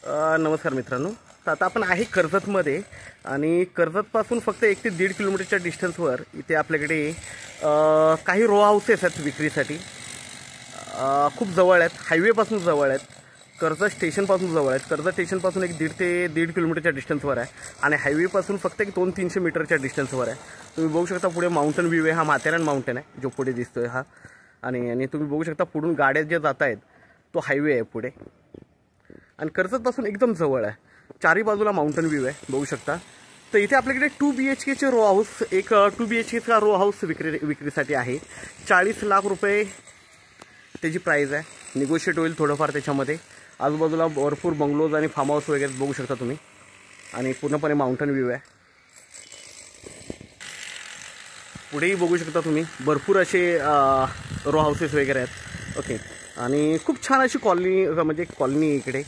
नमस्कार मित्रांनो. तर आता आपण आहे कर्जतमध्ये आणि कर्जतपासून फक्त 1 ते 1.5 किलोमीटरच्या डिस्टन्सवर इथे आपल्याकडे काही रो हाऊसेस आहेत विक्रीसाठी. खूप जवळ आहेत, हायवेपासून जवळ आहेत, कर्जत स्टेशनपासून जवळ आहेत. कर्जत स्टेशनपासून 1.5 ते 1.5 किलोमीटरच्या डिस्टन्सवर आहे आणि हायवेपासून फक्त 200-300 मीटरच्या डिस्टन्सवर आहे. तुम्ही बघू शकता पुढे माउंटन व्ह्यू आहे. हा माथेरान माउंटन आहे जो पुढे दिसतोय हा. आणि तुम्ही बघू शकता पुढून गाड्या जे जात आहेत तो हायवे आहे पुढे आणि कर्जतपासून एकदम जवळ आहे. चारी बाजूला माउंटन व्ह्यू आहे बघू शकता. तर इथे आपल्याकडे 2 BHKचे रो हाऊस, एक 2 BHKचा रो हाऊस विक्रीसाठी आहे. 40 लाख रुपये त्याची प्राईज आहे. निगोशिएट होईल थोडंफार त्याच्यामध्ये. आजूबाजूला भरपूर बंगलोज आणि फार्म हाऊस वगैरे बघू शकता तुम्ही आणि पूर्णपणे माउंटन व्ह्यू आहे. पुढेही बघू शकता तुम्ही भरपूर असे रो हाऊसेस वगैरे आहेत. ओके. आणि खूप छान अशी कॉलनी, म्हणजे कॉलनी इकडे.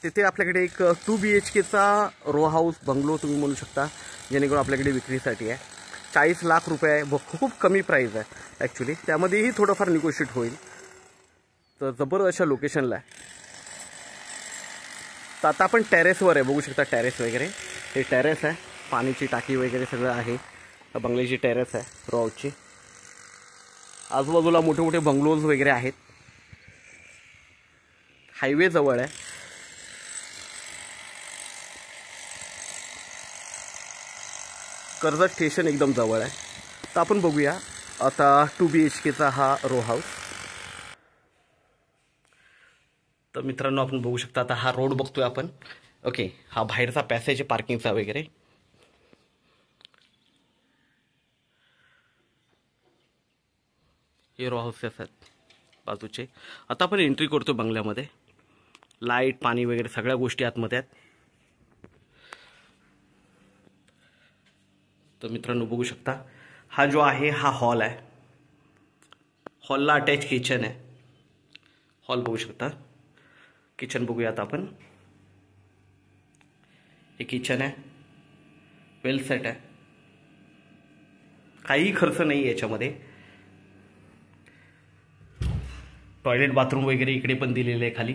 तिथे आपल्याकडे एक 2 BHKचा रो हाऊस बंगलो तुम्ही म्हणू शकता, जेणेकरून आपल्याकडे विक्रीसाठी आहे. 40 लाख रुपये आहे. खूप कमी प्राईज आहे ॲक्च्युली. त्यामध्येही थोडंफार निगोशिएट होईल. तर जबरदस्त अशा लोकेशनला आहे. तर आता आपण टेरेसवर आहे बघू शकता. टेरेस वगैरे, हे टेरेस आहे, पाण्याची टाकी वगैरे सगळं आहे. बंगल्याची टेरेस आहे रो हाऊसची. आजूबाजूला मोठे मोठे बंगलोज वगैरे आहेत. हायवे जवळ आहे. कर्जत स्टेशन एकदम जवळ आहे. तर आपण बघूया आता 2 BHKचा हा रो हाऊस. तर मित्रांनो आपण बघू शकता आता हा रोड बघतोय आपण. ओके. हा बाहेरचा पॅसेज पार्किंगचा वगैरे. हे रो हाऊसेस आहेत बाजूचे. आता आपण एंट्री करतो बंगल्यामध्ये. लाईट, पाणी वगैरे सगळ्या गोष्टी आतमध्ये आहेत. तर मित्रांनो बघू शकता हा जो आहे हा हॉल आहे. हॉलला अटॅच किचन आहे. हॉल बघू शकता. किचन बघूया आता आपण. हे किचन आहे, वेल सेट आहे, काही खर्च नाही याच्यामध्ये. टॉयलेट बाथरूम वगैरे इकडे पण दिलेले आहे खाली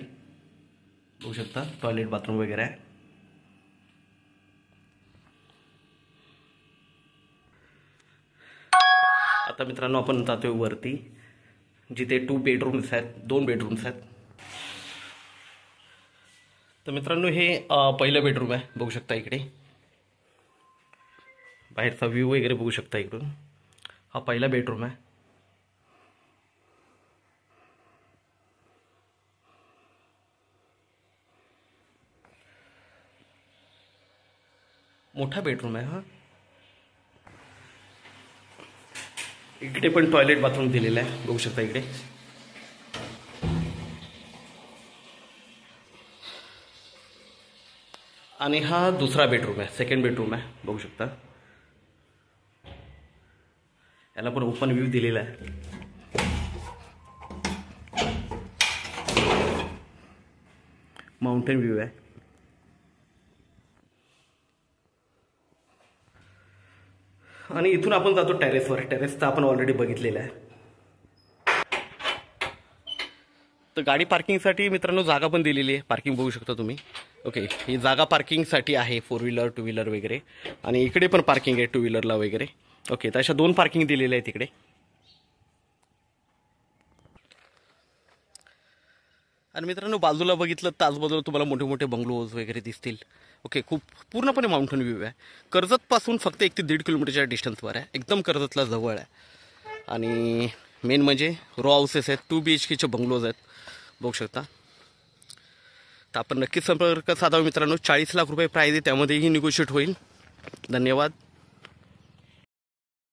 बघू शकता. टॉयलेट बाथरूम वगैरे आहे. आता मित्रांनो आपण जातोय वरती, जिथे 2 बेडरूम्स आहेत, 2 बेडरूम्स आहेत. तर मित्रांनो हे पहिलं बेडरूम आहे बघू शकता. इकडे बाहेरचा व्ह्यू वगैरे बघू शकता इकडून. हा पहिला बेडरूम आहे. मोठा बेडरूम आहे हा. इकडे पण टॉयलेट बाथरूम दिलेला आहे बघू शकता इकडे. आणि हा दुसरा बेडरूम आहे, सेकंड बेडरूम आहे बघू शकता. याला पण ओपन व्ह्यू दिलेला आहे. माउंटेन व्ह्यू आहे. आणि इथून आपण जातो टेरेसवर. टेरेस तर आपण ऑलरेडी बघितलेलं आहे. तर गाडी पार्किंगसाठी मित्रांनो जागा पण दिलेली आहे. पार्किंग बघू शकता तुम्ही. ओके. ही जागा पार्किंगसाठी आहे, 4 व्हीलर 2 व्हीलर वगैरे. आणि इकडे पण पार्किंग आहे 2 व्हीलरला वगैरे. ओके. तर अशा 2 पार्किंग दिलेल्या आहेत तिकडे. आणि मित्रांनो बाजूला बघितलं तर आजूबाजूला तुम्हाला मोठे मोठे बंगलोज वगैरे दिसतील. ओके. खूप पूर्णपणे माउंटन व्ह्यू आहे. कर्जतपासून फक्त 1 ते 1.5 किलोमीटरच्या डिस्टन्सवर आहे. एकदम कर्जतला जवळ आहे. आणि मेन म्हणजे रो हाऊसेस आहेत, 2 BHKचे बंगलोज आहेत बघू शकता. तर आपण नक्कीच संपर्क साधावा मित्रांनो. 40 लाख रुपये प्राईज आहे, त्यामध्येही निगोशिएट होईल. धन्यवाद.